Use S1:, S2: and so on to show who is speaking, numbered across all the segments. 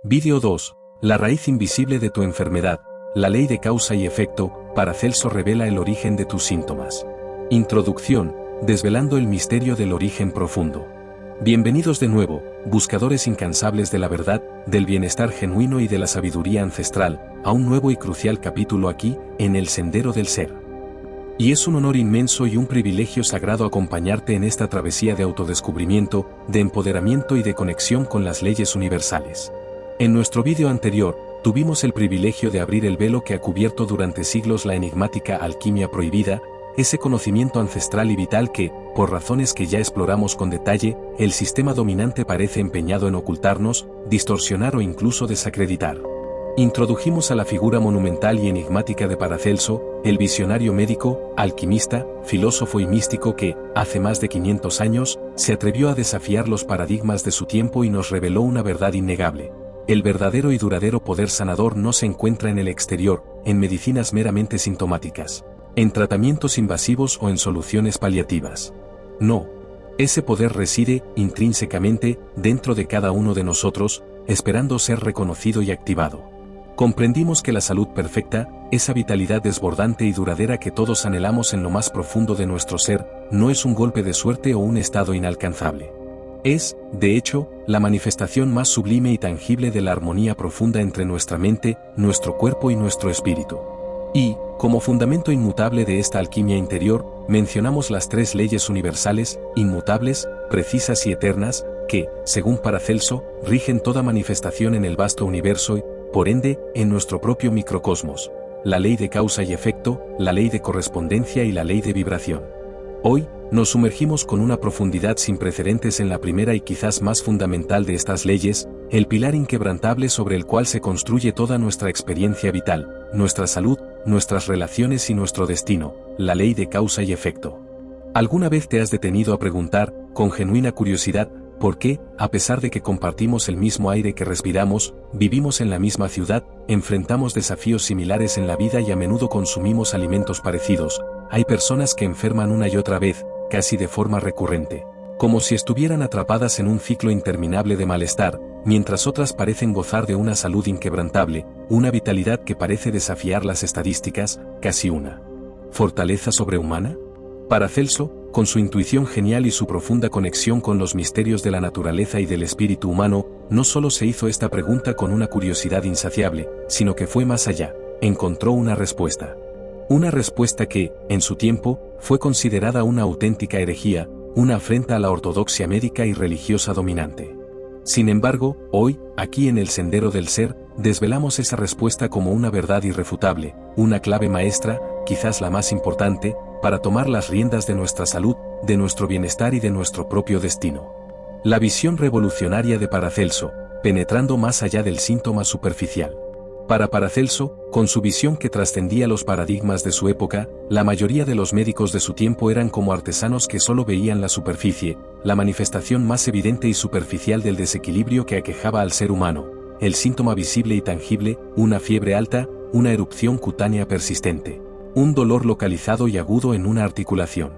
S1: Vídeo 2. La raíz invisible de tu enfermedad, la ley de causa y efecto. Paracelso revela el origen de tus síntomas. Introducción, desvelando el misterio del origen profundo. Bienvenidos de nuevo, buscadores incansables de la verdad, del bienestar genuino y de la sabiduría ancestral, a un nuevo y crucial capítulo aquí, en el Sendero del Ser. Y es un honor inmenso y un privilegio sagrado acompañarte en esta travesía de autodescubrimiento, de empoderamiento y de conexión con las leyes universales. En nuestro vídeo anterior, tuvimos el privilegio de abrir el velo que ha cubierto durante siglos la enigmática alquimia prohibida, ese conocimiento ancestral y vital que, por razones que ya exploramos con detalle, el sistema dominante parece empeñado en ocultarnos, distorsionar o incluso desacreditar. Introdujimos a la figura monumental y enigmática de Paracelso, el visionario médico, alquimista, filósofo y místico que, hace más de 500 años, se atrevió a desafiar los paradigmas de su tiempo y nos reveló una verdad innegable. El verdadero y duradero poder sanador no se encuentra en el exterior, en medicinas meramente sintomáticas, en tratamientos invasivos o en soluciones paliativas. No. Ese poder reside, intrínsecamente, dentro de cada uno de nosotros, esperando ser reconocido y activado. Comprendimos que la salud perfecta, esa vitalidad desbordante y duradera que todos anhelamos en lo más profundo de nuestro ser, no es un golpe de suerte o un estado inalcanzable. Es, de hecho, la manifestación más sublime y tangible de la armonía profunda entre nuestra mente, nuestro cuerpo y nuestro espíritu. Y, como fundamento inmutable de esta alquimia interior, mencionamos las tres leyes universales, inmutables, precisas y eternas, que, según Paracelso, rigen toda manifestación en el vasto universo y, por ende, en nuestro propio microcosmos: la ley de causa y efecto, la ley de correspondencia y la ley de vibración. Hoy, nos sumergimos con una profundidad sin precedentes en la primera y quizás más fundamental de estas leyes, el pilar inquebrantable sobre el cual se construye toda nuestra experiencia vital, nuestra salud, nuestras relaciones y nuestro destino: la ley de causa y efecto. ¿Alguna vez te has detenido a preguntar, con genuina curiosidad, por qué, a pesar de que compartimos el mismo aire que respiramos, vivimos en la misma ciudad, enfrentamos desafíos similares en la vida y a menudo consumimos alimentos parecidos, hay personas que enferman una y otra vez, casi de forma recurrente, como si estuvieran atrapadas en un ciclo interminable de malestar, mientras otras parecen gozar de una salud inquebrantable, una vitalidad que parece desafiar las estadísticas, casi una fortaleza sobrehumana? Paracelso, con su intuición genial y su profunda conexión con los misterios de la naturaleza y del espíritu humano, no solo se hizo esta pregunta con una curiosidad insaciable, sino que fue más allá, encontró una respuesta. Una respuesta que, en su tiempo, fue considerada una auténtica herejía, una afrenta a la ortodoxia médica y religiosa dominante. Sin embargo, hoy, aquí en el Sendero del Ser, desvelamos esa respuesta como una verdad irrefutable, una clave maestra, quizás la más importante, para tomar las riendas de nuestra salud, de nuestro bienestar y de nuestro propio destino. La visión revolucionaria de Paracelso, penetrando más allá del síntoma superficial. Para Paracelso, con su visión que trascendía los paradigmas de su época, la mayoría de los médicos de su tiempo eran como artesanos que solo veían la superficie, la manifestación más evidente y superficial del desequilibrio que aquejaba al ser humano, el síntoma visible y tangible, una fiebre alta, una erupción cutánea persistente, un dolor localizado y agudo en una articulación.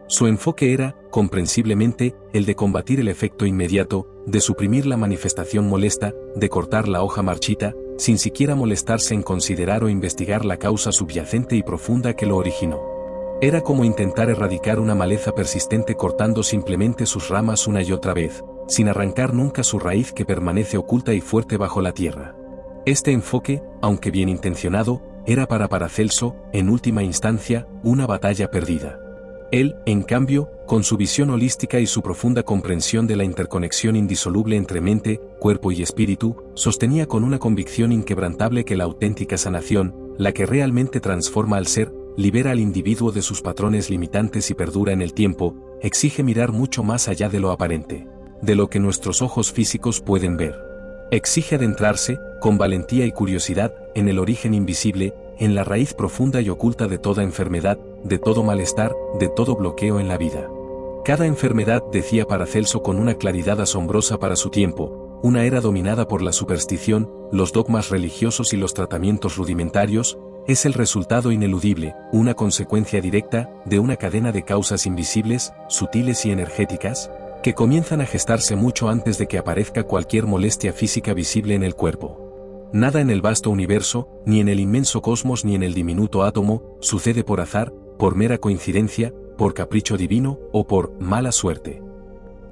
S1: Su enfoque era, comprensiblemente, el de combatir el efecto inmediato, de suprimir la manifestación molesta, de cortar la hoja marchita, sin siquiera molestarse en considerar o investigar la causa subyacente y profunda que lo originó. Era como intentar erradicar una maleza persistente cortando simplemente sus ramas una y otra vez, sin arrancar nunca su raíz que permanece oculta y fuerte bajo la tierra. Este enfoque, aunque bien intencionado, era para Paracelso, en última instancia, una batalla perdida. Él, en cambio, con su visión holística y su profunda comprensión de la interconexión indisoluble entre mente, cuerpo y espíritu, sostenía con una convicción inquebrantable que la auténtica sanación, la que realmente transforma al ser, libera al individuo de sus patrones limitantes y perdura en el tiempo, exige mirar mucho más allá de lo aparente, de lo que nuestros ojos físicos pueden ver. Exige adentrarse, con valentía y curiosidad, en el origen invisible, en la raíz profunda y oculta de toda enfermedad, de todo malestar, de todo bloqueo en la vida. Cada enfermedad, decía Paracelso con una claridad asombrosa para su tiempo, una era dominada por la superstición, los dogmas religiosos y los tratamientos rudimentarios, es el resultado ineludible, una consecuencia directa, de una cadena de causas invisibles, sutiles y energéticas, que comienzan a gestarse mucho antes de que aparezca cualquier molestia física visible en el cuerpo. Nada en el vasto universo, ni en el inmenso cosmos ni en el diminuto átomo, sucede por azar, por mera coincidencia, por capricho divino o por mala suerte.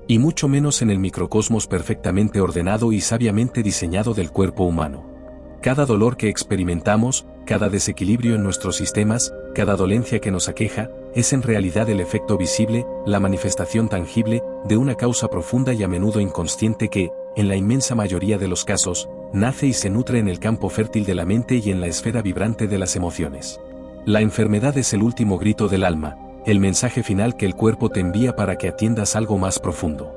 S1: Y mucho menos en el microcosmos perfectamente ordenado y sabiamente diseñado del cuerpo humano. Cada dolor que experimentamos, cada desequilibrio en nuestros sistemas, cada dolencia que nos aqueja, es en realidad el efecto visible, la manifestación tangible, de una causa profunda y a menudo inconsciente que, en la inmensa mayoría de los casos, nace y se nutre en el campo fértil de la mente y en la esfera vibrante de las emociones. La enfermedad es el último grito del alma, el mensaje final que el cuerpo te envía para que atiendas algo más profundo.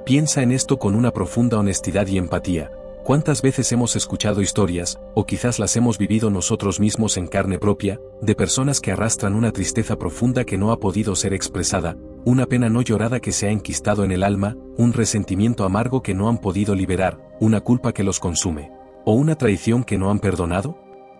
S1: Piensa en esto con una profunda honestidad y empatía. ¿Cuántas veces hemos escuchado historias, o quizás las hemos vivido nosotros mismos en carne propia, de personas que arrastran una tristeza profunda que no ha podido ser expresada, una pena no llorada que se ha enquistado en el alma, un resentimiento amargo que no han podido liberar, una culpa que los consume, o una traición que no han perdonado?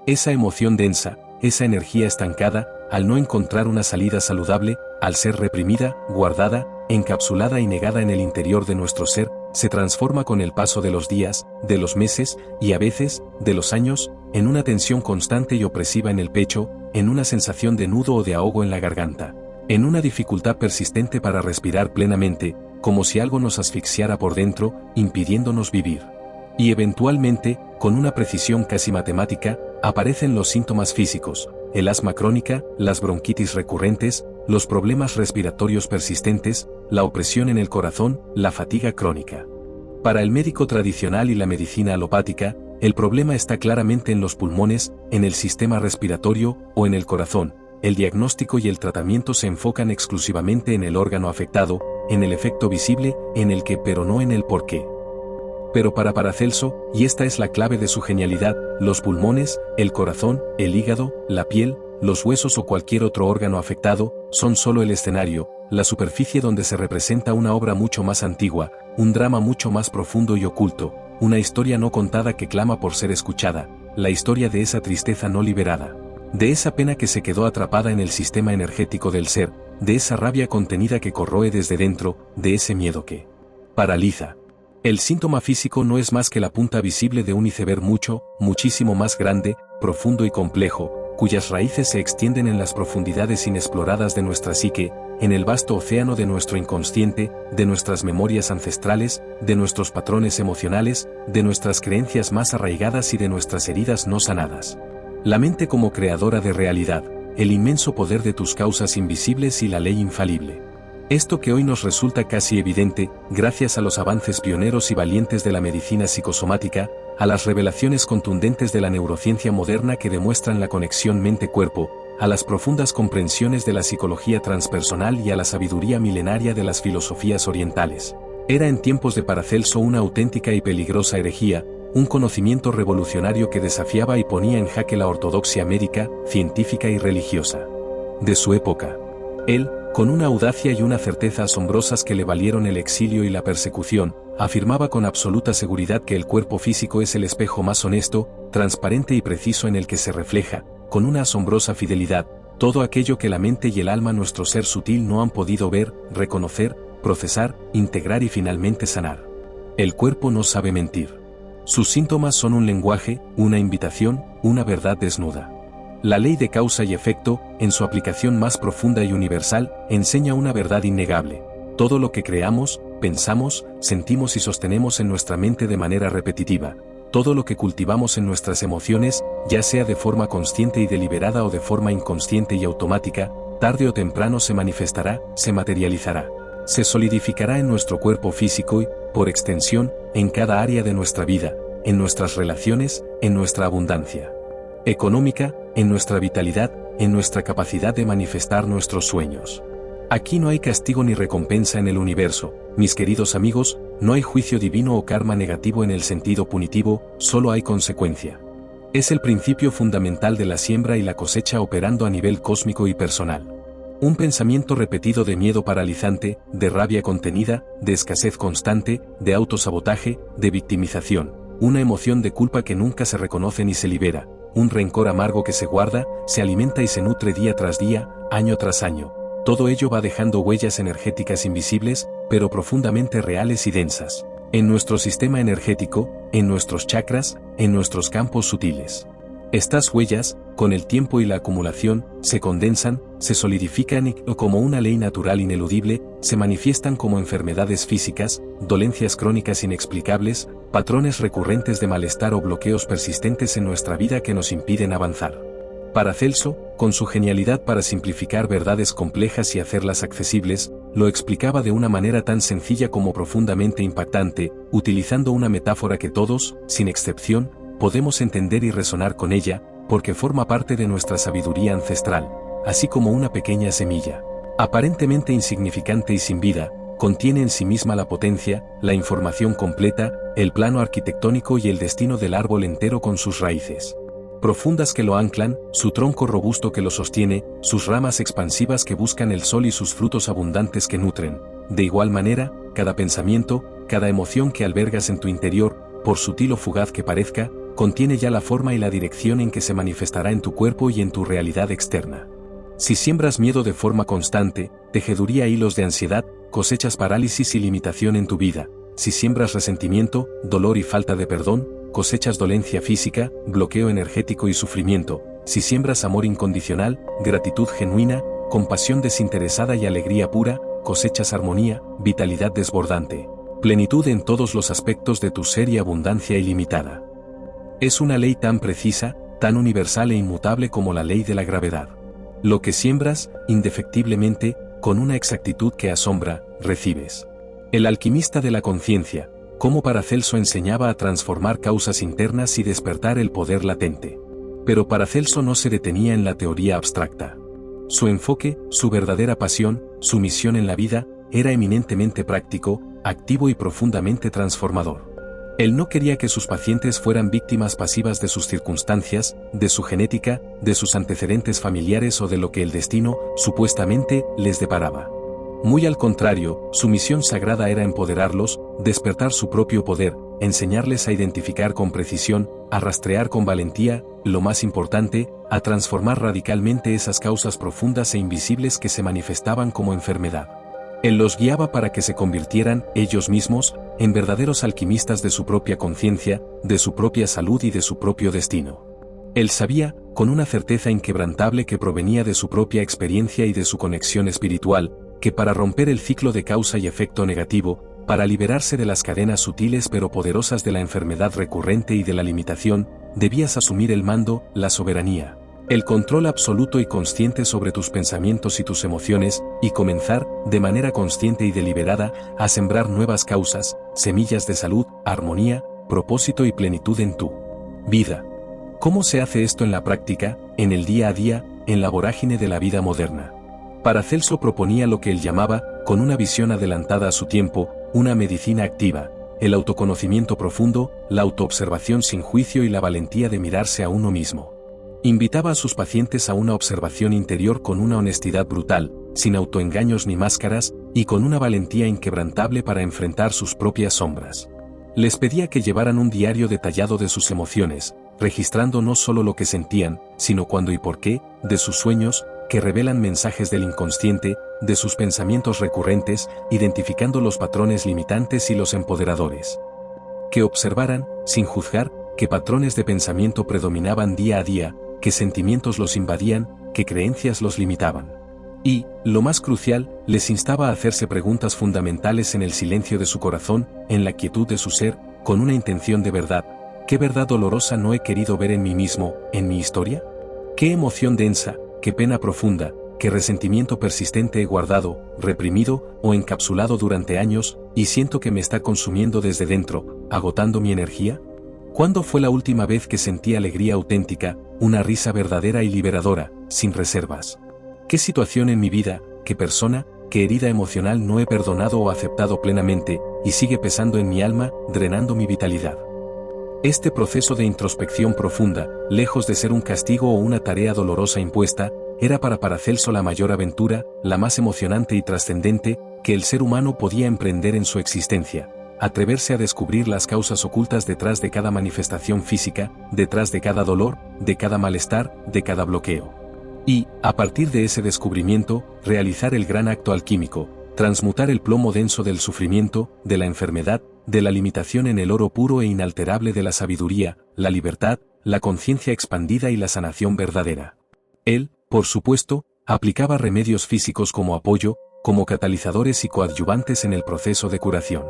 S1: Esa emoción densa, esa energía estancada, al no encontrar una salida saludable, al ser reprimida, guardada, encapsulada y negada en el interior de nuestro ser, se transforma con el paso de los días, de los meses, y a veces, de los años, en una tensión constante y opresiva en el pecho, en una sensación de nudo o de ahogo en la garganta, en una dificultad persistente para respirar plenamente, como si algo nos asfixiara por dentro, impidiéndonos vivir. Y eventualmente, con una precisión casi matemática, aparecen los síntomas físicos, el asma crónica, las bronquitis recurrentes, los problemas respiratorios persistentes, la opresión en el corazón, la fatiga crónica. Para el médico tradicional y la medicina alopática, el problema está claramente en los pulmones, en el sistema respiratorio o en el corazón. El diagnóstico y el tratamiento se enfocan exclusivamente en el órgano afectado, en el efecto visible, en el qué pero no en el por qué. Pero para Paracelso, y esta es la clave de su genialidad, los pulmones, el corazón, el hígado, la piel, los huesos o cualquier otro órgano afectado, son solo el escenario, la superficie donde se representa una obra mucho más antigua, un drama mucho más profundo y oculto, una historia no contada que clama por ser escuchada, la historia de esa tristeza no liberada, de esa pena que se quedó atrapada en el sistema energético del ser, de esa rabia contenida que corroe desde dentro, de ese miedo que paraliza. El síntoma físico no es más que la punta visible de un iceberg muchísimo más grande, profundo y complejo, cuyas raíces se extienden en las profundidades inexploradas de nuestra psique, en el vasto océano de nuestro inconsciente, de nuestras memorias ancestrales, de nuestros patrones emocionales, de nuestras creencias más arraigadas y de nuestras heridas no sanadas. La mente como creadora de realidad, el inmenso poder de tus causas invisibles y la ley infalible. Esto que hoy nos resulta casi evidente, gracias a los avances pioneros y valientes de la medicina psicosomática, a las revelaciones contundentes de la neurociencia moderna que demuestran la conexión mente-cuerpo, a las profundas comprensiones de la psicología transpersonal y a la sabiduría milenaria de las filosofías orientales. Era en tiempos de Paracelso una auténtica y peligrosa herejía, un conocimiento revolucionario que desafiaba y ponía en jaque la ortodoxia médica, científica y religiosa de su época. Él, con una audacia y una certeza asombrosas que le valieron el exilio y la persecución, afirmaba con absoluta seguridad que el cuerpo físico es el espejo más honesto, transparente y preciso en el que se refleja, con una asombrosa fidelidad, todo aquello que la mente y el alma, nuestro ser sutil, no han podido ver, reconocer, procesar, integrar y finalmente sanar. El cuerpo no sabe mentir. Sus síntomas son un lenguaje, una invitación, una verdad desnuda. La ley de causa y efecto, en su aplicación más profunda y universal, enseña una verdad innegable. Todo lo que creamos, pensamos, sentimos y sostenemos en nuestra mente de manera repetitiva, todo lo que cultivamos en nuestras emociones, ya sea de forma consciente y deliberada o de forma inconsciente y automática, tarde o temprano se manifestará, se materializará, se solidificará en nuestro cuerpo físico y, por extensión, en cada área de nuestra vida, en nuestras relaciones, en nuestra abundancia económica, en nuestra vitalidad, en nuestra capacidad de manifestar nuestros sueños. Aquí no hay castigo ni recompensa en el universo, mis queridos amigos, no hay juicio divino o karma negativo en el sentido punitivo, solo hay consecuencia. Es el principio fundamental de la siembra y la cosecha operando a nivel cósmico y personal. Un pensamiento repetido de miedo paralizante, de rabia contenida, de escasez constante, de autosabotaje, de victimización, una emoción de culpa que nunca se reconoce ni se libera, un rencor amargo que se guarda, se alimenta y se nutre día tras día, año tras año. Todo ello va dejando huellas energéticas invisibles, pero profundamente reales y densas. En nuestro sistema energético, en nuestros chakras, en nuestros campos sutiles. Estas huellas, con el tiempo y la acumulación, se condensan, se solidifican y, como una ley natural ineludible, se manifiestan como enfermedades físicas, dolencias crónicas inexplicables, patrones recurrentes de malestar o bloqueos persistentes en nuestra vida que nos impiden avanzar. Paracelso, con su genialidad para simplificar verdades complejas y hacerlas accesibles, lo explicaba de una manera tan sencilla como profundamente impactante, utilizando una metáfora que todos, sin excepción, podemos entender y resonar con ella, porque forma parte de nuestra sabiduría ancestral, así como una pequeña semilla. Aparentemente insignificante y sin vida, contiene en sí misma la potencia, la información completa, el plano arquitectónico y el destino del árbol entero con sus raíces profundas que lo anclan, su tronco robusto que lo sostiene, sus ramas expansivas que buscan el sol y sus frutos abundantes que nutren. De igual manera, cada pensamiento, cada emoción que albergas en tu interior, por sutil o fugaz que parezca, contiene ya la forma y la dirección en que se manifestará en tu cuerpo y en tu realidad externa. Si siembras miedo de forma constante, tejeduría hilos de ansiedad, cosechas parálisis y limitación en tu vida. Si siembras resentimiento, dolor y falta de perdón, cosechas dolencia física, bloqueo energético y sufrimiento. Si siembras amor incondicional, gratitud genuina, compasión desinteresada y alegría pura, cosechas armonía, vitalidad desbordante, plenitud en todos los aspectos de tu ser y abundancia ilimitada. Es una ley tan precisa, tan universal e inmutable como la ley de la gravedad. Lo que siembras, indefectiblemente, con una exactitud que asombra, recibes. El alquimista de la conciencia, como Paracelso enseñaba a transformar causas internas y despertar el poder latente. Pero Paracelso no se detenía en la teoría abstracta. Su enfoque, su verdadera pasión, su misión en la vida, era eminentemente práctico, activo y profundamente transformador. Él no quería que sus pacientes fueran víctimas pasivas de sus circunstancias, de su genética, de sus antecedentes familiares o de lo que el destino, supuestamente, les deparaba. Muy al contrario, su misión sagrada era empoderarlos, despertar su propio poder, enseñarles a identificar con precisión, a rastrear con valentía, lo más importante, a transformar radicalmente esas causas profundas e invisibles que se manifestaban como enfermedad. Él los guiaba para que se convirtieran, ellos mismos, en verdaderos alquimistas de su propia conciencia, de su propia salud y de su propio destino. Él sabía, con una certeza inquebrantable que provenía de su propia experiencia y de su conexión espiritual, que para romper el ciclo de causa y efecto negativo, para liberarse de las cadenas sutiles pero poderosas de la enfermedad recurrente y de la limitación, debías asumir el mando, la soberanía, el control absoluto y consciente sobre tus pensamientos y tus emociones, y comenzar, de manera consciente y deliberada, a sembrar nuevas causas, semillas de salud, armonía, propósito y plenitud en tu vida. ¿Cómo se hace esto en la práctica, en el día a día, en la vorágine de la vida moderna? Paracelso proponía lo que él llamaba, con una visión adelantada a su tiempo, una medicina activa, el autoconocimiento profundo, la autoobservación sin juicio y la valentía de mirarse a uno mismo. Invitaba a sus pacientes a una observación interior con una honestidad brutal, sin autoengaños ni máscaras, y con una valentía inquebrantable para enfrentar sus propias sombras. Les pedía que llevaran un diario detallado de sus emociones, registrando no solo lo que sentían, sino cuándo y por qué, de sus sueños, que revelan mensajes del inconsciente, de sus pensamientos recurrentes, identificando los patrones limitantes y los empoderadores. Que observaran, sin juzgar, qué patrones de pensamiento predominaban día a día, qué sentimientos los invadían, qué creencias los limitaban. Y, lo más crucial, les instaba a hacerse preguntas fundamentales en el silencio de su corazón, en la quietud de su ser, con una intención de verdad. ¿Qué verdad dolorosa no he querido ver en mí mismo, en mi historia? ¿Qué emoción densa, qué pena profunda, qué resentimiento persistente he guardado, reprimido o encapsulado durante años, y siento que me está consumiendo desde dentro, agotando mi energía? ¿Cuándo fue la última vez que sentí alegría auténtica, una risa verdadera y liberadora, sin reservas? ¿Qué situación en mi vida, qué persona, qué herida emocional no he perdonado o aceptado plenamente, y sigue pesando en mi alma, drenando mi vitalidad? Este proceso de introspección profunda, lejos de ser un castigo o una tarea dolorosa impuesta, era para Paracelso la mayor aventura, la más emocionante y trascendente, que el ser humano podía emprender en su existencia. Atreverse a descubrir las causas ocultas detrás de cada manifestación física, detrás de cada dolor, de cada malestar, de cada bloqueo. Y, a partir de ese descubrimiento, realizar el gran acto alquímico, transmutar el plomo denso del sufrimiento, de la enfermedad, de la limitación en el oro puro e inalterable de la sabiduría, la libertad, la conciencia expandida y la sanación verdadera. Él, por supuesto, aplicaba remedios físicos como apoyo, como catalizadores y coadyuvantes en el proceso de curación.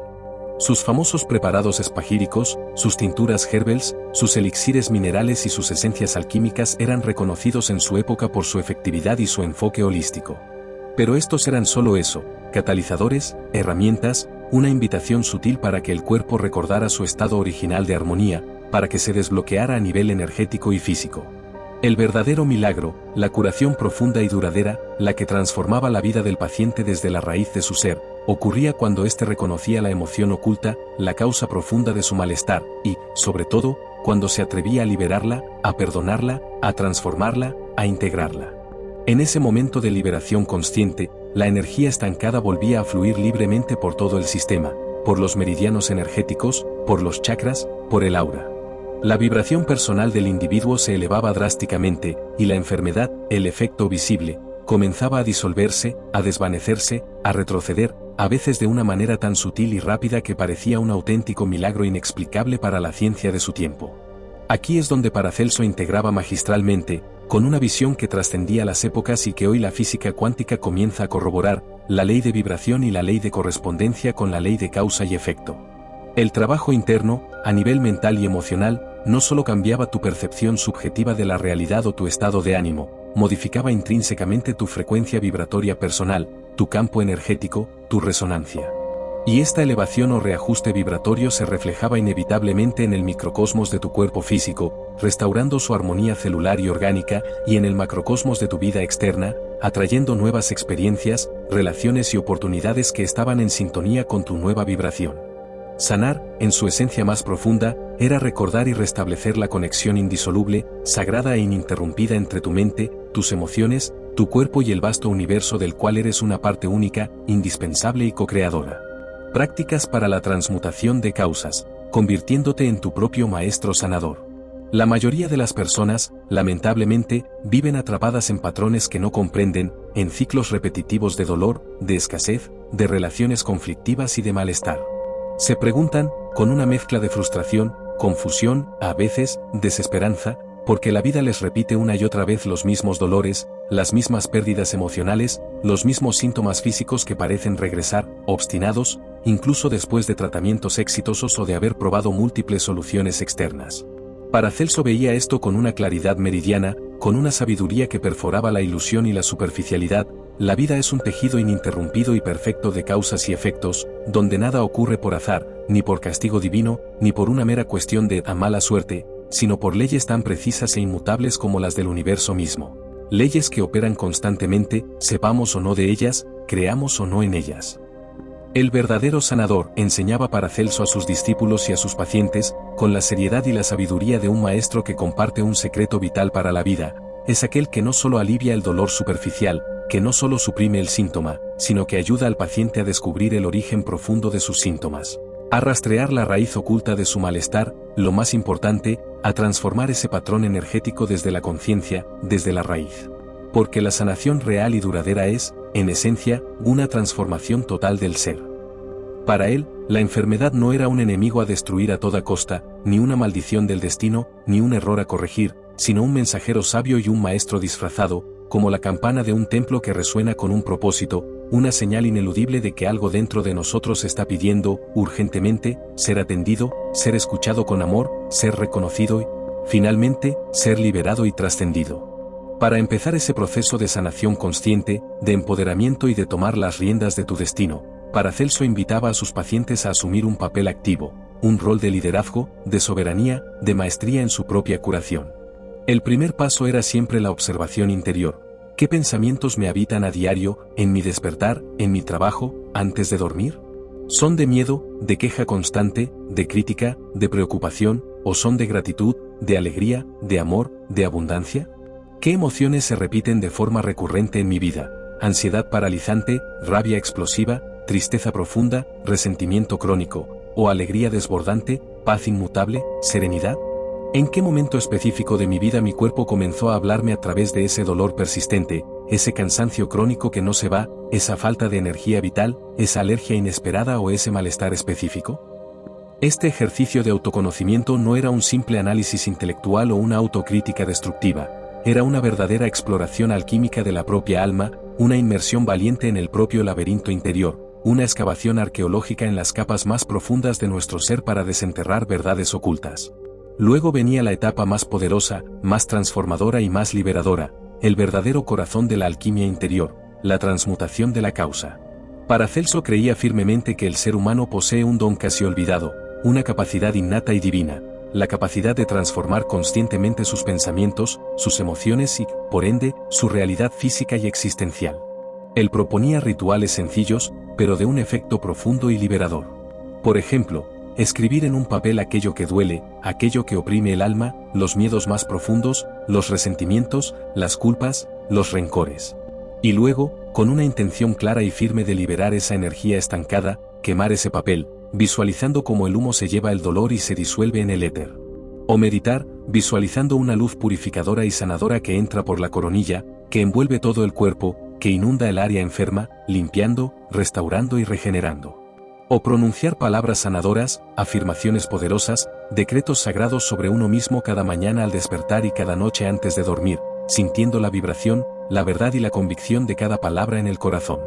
S1: Sus famosos preparados espagíricos, sus tinturas herbals, sus elixires minerales y sus esencias alquímicas eran reconocidos en su época por su efectividad y su enfoque holístico. Pero estos eran solo eso, catalizadores, herramientas, una invitación sutil para que el cuerpo recordara su estado original de armonía, para que se desbloqueara a nivel energético y físico. El verdadero milagro, la curación profunda y duradera, la que transformaba la vida del paciente desde la raíz de su ser, ocurría cuando éste reconocía la emoción oculta, la causa profunda de su malestar, y, sobre todo, cuando se atrevía a liberarla, a perdonarla, a transformarla, a integrarla. En ese momento de liberación consciente, la energía estancada volvía a fluir libremente por todo el sistema, por los meridianos energéticos, por los chakras, por el aura. La vibración personal del individuo se elevaba drásticamente, y la enfermedad, el efecto visible, comenzaba a disolverse, a desvanecerse, a retroceder, a veces de una manera tan sutil y rápida que parecía un auténtico milagro inexplicable para la ciencia de su tiempo. Aquí es donde Paracelso integraba magistralmente, con una visión que trascendía las épocas y que hoy la física cuántica comienza a corroborar, la ley de vibración y la ley de correspondencia con la ley de causa y efecto. El trabajo interno, a nivel mental y emocional, no solo cambiaba tu percepción subjetiva de la realidad o tu estado de ánimo, modificaba intrínsecamente tu frecuencia vibratoria personal, tu campo energético, tu resonancia. Y esta elevación o reajuste vibratorio se reflejaba inevitablemente en el microcosmos de tu cuerpo físico, restaurando su armonía celular y orgánica, y en el macrocosmos de tu vida externa, atrayendo nuevas experiencias, relaciones y oportunidades que estaban en sintonía con tu nueva vibración. Sanar, en su esencia más profunda, era recordar y restablecer la conexión indisoluble, sagrada e ininterrumpida entre tu mente, tus emociones, tu cuerpo y el vasto universo del cual eres una parte única, indispensable y co-creadora. Prácticas para la transmutación de causas, convirtiéndote en tu propio maestro sanador. La mayoría de las personas, lamentablemente, viven atrapadas en patrones que no comprenden, en ciclos repetitivos de dolor, de escasez, de relaciones conflictivas y de malestar. Se preguntan, con una mezcla de frustración, confusión, a veces, desesperanza, porque la vida les repite una y otra vez los mismos dolores, las mismas pérdidas emocionales, los mismos síntomas físicos que parecen regresar, obstinados, incluso después de tratamientos exitosos o de haber probado múltiples soluciones externas. Paracelso veía esto con una claridad meridiana, con una sabiduría que perforaba la ilusión y la superficialidad. La vida es un tejido ininterrumpido y perfecto de causas y efectos, donde nada ocurre por azar, ni por castigo divino, ni por una mera cuestión de mala suerte, sino por leyes tan precisas e inmutables como las del universo mismo. Leyes que operan constantemente, sepamos o no de ellas, creamos o no en ellas. El verdadero sanador, enseñaba Paracelso a sus discípulos y a sus pacientes, con la seriedad y la sabiduría de un maestro que comparte un secreto vital para la vida, es aquel que no solo alivia el dolor superficial, que no solo suprime el síntoma, sino que ayuda al paciente a descubrir el origen profundo de sus síntomas, a rastrear la raíz oculta de su malestar, lo más importante, a transformar ese patrón energético desde la conciencia, desde la raíz. Porque la sanación real y duradera es, en esencia, una transformación total del ser. Para él, la enfermedad no era un enemigo a destruir a toda costa, ni una maldición del destino, ni un error a corregir, sino un mensajero sabio y un maestro disfrazado, como la campana de un templo que resuena con un propósito, una señal ineludible de que algo dentro de nosotros está pidiendo, urgentemente, ser atendido, ser escuchado con amor, ser reconocido y, finalmente, ser liberado y trascendido. Para empezar ese proceso de sanación consciente, de empoderamiento y de tomar las riendas de tu destino, Paracelso invitaba a sus pacientes a asumir un papel activo, un rol de liderazgo, de soberanía, de maestría en su propia curación. El primer paso era siempre la observación interior. ¿Qué pensamientos me habitan a diario, en mi despertar, en mi trabajo, antes de dormir? ¿Son de miedo, de queja constante, de crítica, de preocupación, o son de gratitud, de alegría, de amor, de abundancia? ¿Qué emociones se repiten de forma recurrente en mi vida? ¿Ansiedad paralizante, rabia explosiva, tristeza profunda, resentimiento crónico, o alegría desbordante, paz inmutable, serenidad? ¿En qué momento específico de mi vida mi cuerpo comenzó a hablarme a través de ese dolor persistente, ese cansancio crónico que no se va, esa falta de energía vital, esa alergia inesperada o ese malestar específico? Este ejercicio de autoconocimiento no era un simple análisis intelectual o una autocrítica destructiva, era una verdadera exploración alquímica de la propia alma, una inmersión valiente en el propio laberinto interior, una excavación arqueológica en las capas más profundas de nuestro ser para desenterrar verdades ocultas. Luego venía la etapa más poderosa, más transformadora y más liberadora, el verdadero corazón de la alquimia interior, la transmutación de la causa. Paracelso creía firmemente que el ser humano posee un don casi olvidado, una capacidad innata y divina, la capacidad de transformar conscientemente sus pensamientos, sus emociones y, por ende, su realidad física y existencial. Él proponía rituales sencillos, pero de un efecto profundo y liberador. Por ejemplo, escribir en un papel aquello que duele, aquello que oprime el alma, los miedos más profundos, los resentimientos, las culpas, los rencores. Y luego, con una intención clara y firme de liberar esa energía estancada, quemar ese papel, visualizando cómo el humo se lleva el dolor y se disuelve en el éter. O meditar, visualizando una luz purificadora y sanadora que entra por la coronilla, que envuelve todo el cuerpo, que inunda el área enferma, limpiando, restaurando y regenerando. O pronunciar palabras sanadoras, afirmaciones poderosas, decretos sagrados sobre uno mismo cada mañana al despertar y cada noche antes de dormir, sintiendo la vibración, la verdad y la convicción de cada palabra en el corazón.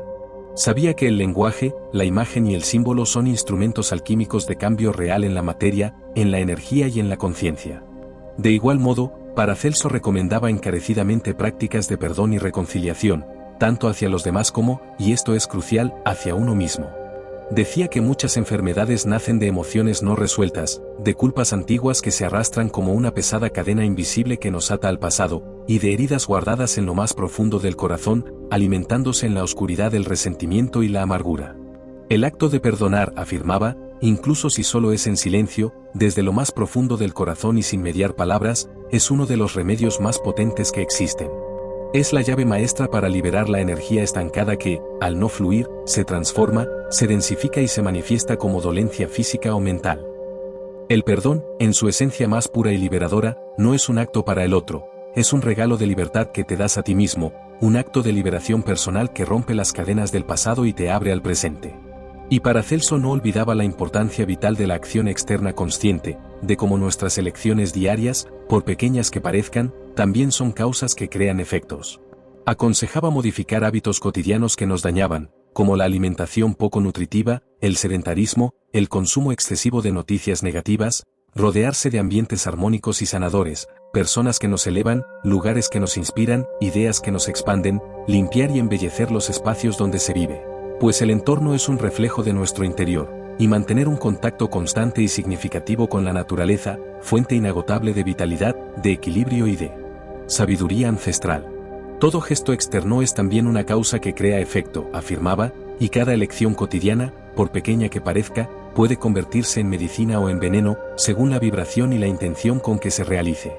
S1: Sabía que el lenguaje, la imagen y el símbolo son instrumentos alquímicos de cambio real en la materia, en la energía y en la conciencia. De igual modo, Paracelso recomendaba encarecidamente prácticas de perdón y reconciliación, tanto hacia los demás como, y esto es crucial, hacia uno mismo. Decía que muchas enfermedades nacen de emociones no resueltas, de culpas antiguas que se arrastran como una pesada cadena invisible que nos ata al pasado, y de heridas guardadas en lo más profundo del corazón, alimentándose en la oscuridad del resentimiento y la amargura. El acto de perdonar, afirmaba, incluso si solo es en silencio, desde lo más profundo del corazón y sin mediar palabras, es uno de los remedios más potentes que existen. Es la llave maestra para liberar la energía estancada que, al no fluir, se transforma, se densifica y se manifiesta como dolencia física o mental. El perdón, en su esencia más pura y liberadora, no es un acto para el otro, es un regalo de libertad que te das a ti mismo, un acto de liberación personal que rompe las cadenas del pasado y te abre al presente. Y Paracelso no olvidaba la importancia vital de la acción externa consciente, de cómo nuestras elecciones diarias, por pequeñas que parezcan, también son causas que crean efectos. Aconsejaba modificar hábitos cotidianos que nos dañaban, como la alimentación poco nutritiva, el sedentarismo, el consumo excesivo de noticias negativas, rodearse de ambientes armónicos y sanadores, personas que nos elevan, lugares que nos inspiran, ideas que nos expanden, limpiar y embellecer los espacios donde se vive. Pues el entorno es un reflejo de nuestro interior, y mantener un contacto constante y significativo con la naturaleza, fuente inagotable de vitalidad, de equilibrio y de sabiduría ancestral. Todo gesto externo es también una causa que crea efecto, afirmaba, y cada elección cotidiana, por pequeña que parezca, puede convertirse en medicina o en veneno, según la vibración y la intención con que se realice.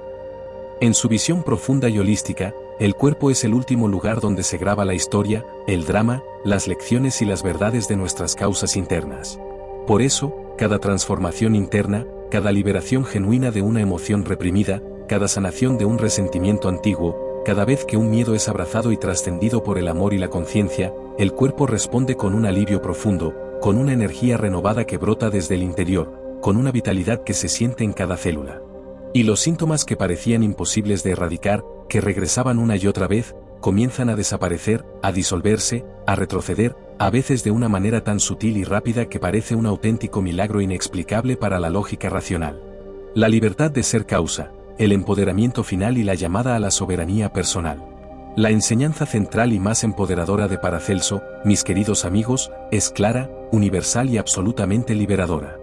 S1: En su visión profunda y holística, el cuerpo es el último lugar donde se graba la historia, el drama, las lecciones y las verdades de nuestras causas internas. Por eso, cada transformación interna, cada liberación genuina de una emoción reprimida, cada sanación de un resentimiento antiguo, cada vez que un miedo es abrazado y trascendido por el amor y la conciencia, el cuerpo responde con un alivio profundo, con una energía renovada que brota desde el interior, con una vitalidad que se siente en cada célula. Y los síntomas que parecían imposibles de erradicar, que regresaban una y otra vez, comienzan a desaparecer, a disolverse, a retroceder, a veces de una manera tan sutil y rápida que parece un auténtico milagro inexplicable para la lógica racional. La libertad de ser causa, el empoderamiento final y la llamada a la soberanía personal. La enseñanza central y más empoderadora de Paracelso, mis queridos amigos, es clara, universal y absolutamente liberadora.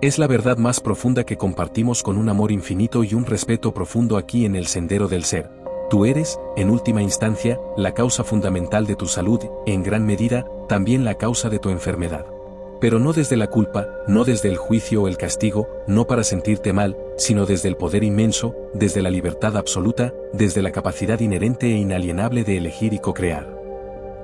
S1: Es la verdad más profunda que compartimos con un amor infinito y un respeto profundo aquí en el sendero del ser. Tú eres, en última instancia, la causa fundamental de tu salud, en gran medida, también la causa de tu enfermedad. Pero no desde la culpa, no desde el juicio o el castigo, no para sentirte mal, sino desde el poder inmenso, desde la libertad absoluta, desde la capacidad inherente e inalienable de elegir y co-crear.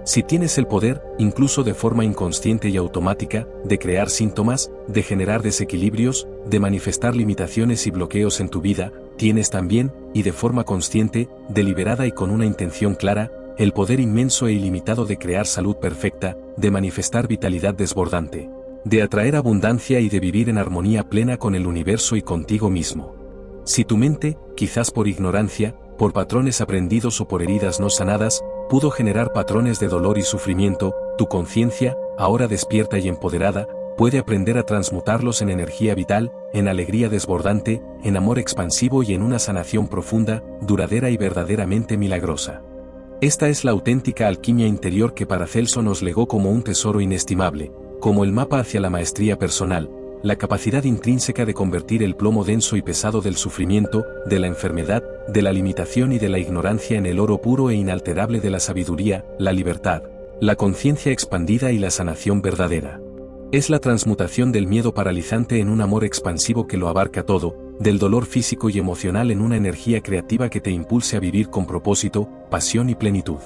S1: Si tienes el poder, incluso de forma inconsciente y automática, de crear síntomas, de generar desequilibrios, de manifestar limitaciones y bloqueos en tu vida, tienes también, y de forma consciente, deliberada y con una intención clara, el poder inmenso e ilimitado de crear salud perfecta, de manifestar vitalidad desbordante, de atraer abundancia y de vivir en armonía plena con el universo y contigo mismo. Si tu mente, quizás por ignorancia, por patrones aprendidos o por heridas no sanadas, pudo generar patrones de dolor y sufrimiento, tu conciencia, ahora despierta y empoderada, puede aprender a transmutarlos en energía vital, en alegría desbordante, en amor expansivo y en una sanación profunda, duradera y verdaderamente milagrosa. Esta es la auténtica alquimia interior que Paracelso nos legó como un tesoro inestimable, como el mapa hacia la maestría personal, la capacidad intrínseca de convertir el plomo denso y pesado del sufrimiento, de la enfermedad, de la limitación y de la ignorancia en el oro puro e inalterable de la sabiduría, la libertad, la conciencia expandida y la sanación verdadera. Es la transmutación del miedo paralizante en un amor expansivo que lo abarca todo, del dolor físico y emocional en una energía creativa que te impulse a vivir con propósito, pasión y plenitud.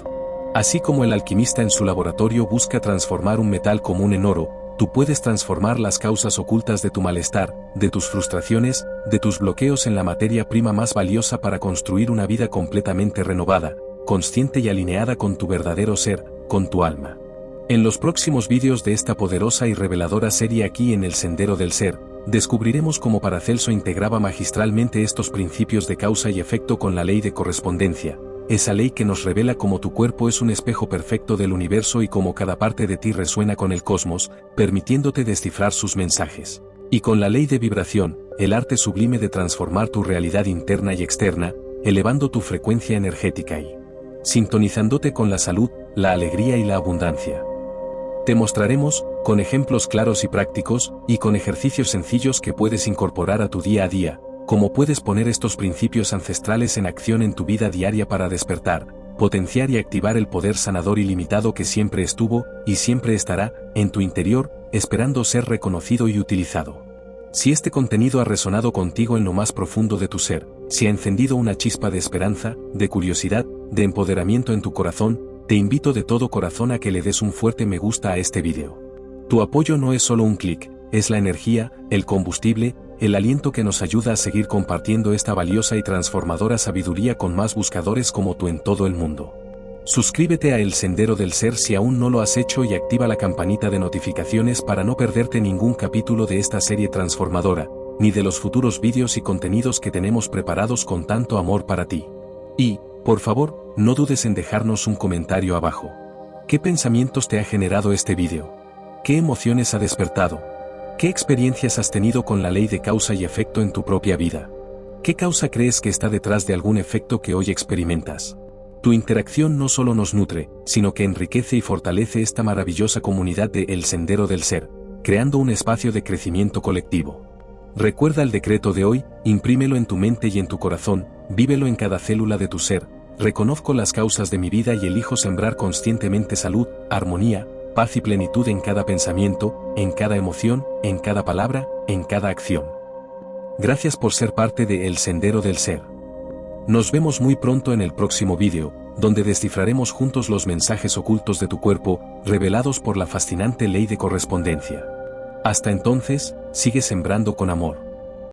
S1: Así como el alquimista en su laboratorio busca transformar un metal común en oro, tú puedes transformar las causas ocultas de tu malestar, de tus frustraciones, de tus bloqueos en la materia prima más valiosa para construir una vida completamente renovada, consciente y alineada con tu verdadero ser, con tu alma. En los próximos vídeos de esta poderosa y reveladora serie aquí en El Sendero del Ser, descubriremos cómo Paracelso integraba magistralmente estos principios de causa y efecto con la ley de correspondencia, esa ley que nos revela cómo tu cuerpo es un espejo perfecto del universo y cómo cada parte de ti resuena con el cosmos, permitiéndote descifrar sus mensajes. Y con la ley de vibración, el arte sublime de transformar tu realidad interna y externa, elevando tu frecuencia energética y sintonizándote con la salud, la alegría y la abundancia. Te mostraremos, con ejemplos claros y prácticos, y con ejercicios sencillos que puedes incorporar a tu día a día, cómo puedes poner estos principios ancestrales en acción en tu vida diaria para despertar, potenciar y activar el poder sanador ilimitado que siempre estuvo, y siempre estará, en tu interior, esperando ser reconocido y utilizado. Si este contenido ha resonado contigo en lo más profundo de tu ser, si ha encendido una chispa de esperanza, de curiosidad, de empoderamiento en tu corazón, te invito de todo corazón a que le des un fuerte me gusta a este vídeo. Tu apoyo no es solo un clic, es la energía, el combustible, el aliento que nos ayuda a seguir compartiendo esta valiosa y transformadora sabiduría con más buscadores como tú en todo el mundo. Suscríbete a El Sendero del Ser si aún no lo has hecho y activa la campanita de notificaciones para no perderte ningún capítulo de esta serie transformadora, ni de los futuros vídeos y contenidos que tenemos preparados con tanto amor para ti. Y, por favor, no dudes en dejarnos un comentario abajo. ¿Qué pensamientos te ha generado este vídeo? ¿Qué emociones ha despertado? ¿Qué experiencias has tenido con la ley de causa y efecto en tu propia vida? ¿Qué causa crees que está detrás de algún efecto que hoy experimentas? Tu interacción no solo nos nutre, sino que enriquece y fortalece esta maravillosa comunidad de El Sendero del Ser, creando un espacio de crecimiento colectivo. Recuerda el decreto de hoy, imprímelo en tu mente y en tu corazón, vívelo en cada célula de tu ser. Reconozco las causas de mi vida y elijo sembrar conscientemente salud, armonía, paz y plenitud en cada pensamiento, en cada emoción, en cada palabra, en cada acción. Gracias por ser parte de El Sendero del Ser. Nos vemos muy pronto en el próximo vídeo, donde descifraremos juntos los mensajes ocultos de tu cuerpo, revelados por la fascinante ley de correspondencia. Hasta entonces, sigue sembrando con amor.